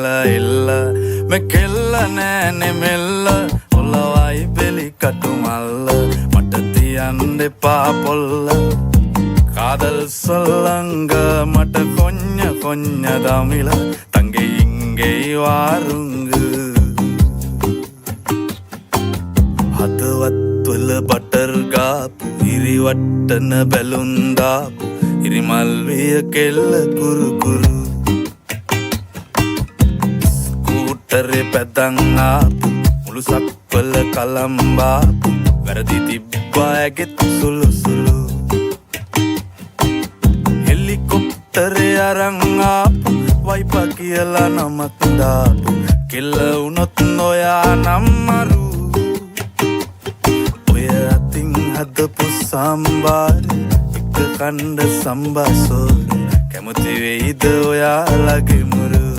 එල්ල මේ කෙල්ල නෑනේ මෙල්ල ඔලවයි බෙලි කටු මල්ල මට තියන්න එපා පොල්ල කාදල් සොල්ලංග මට කොඤ්ඤ දමිල තංගේ ඉංගේ වාරුංග හදවත් වල බටර් ගාපු ඉරිවට්ටන බැලුන් දාපු ඉරිමල් විය කෙල්ල කුරු කුරු ස්කූටරේ පැදන් ආපු මුළු සක්වල කලම්බාපු වැරදි තිබ්බා ඇගෙත් සුළු සුළු හෙලිකොප්ටරේ අරන් ආපු වයිපා කියලා නමක් දාපු කෙල්ල වුණොත් නොයා නම් මරු ඔය අතින් හදපු සම්බාරේ කණ්ඩ සම්බාසෝ කැමති වෙයිද ඔයාලගේ මුරු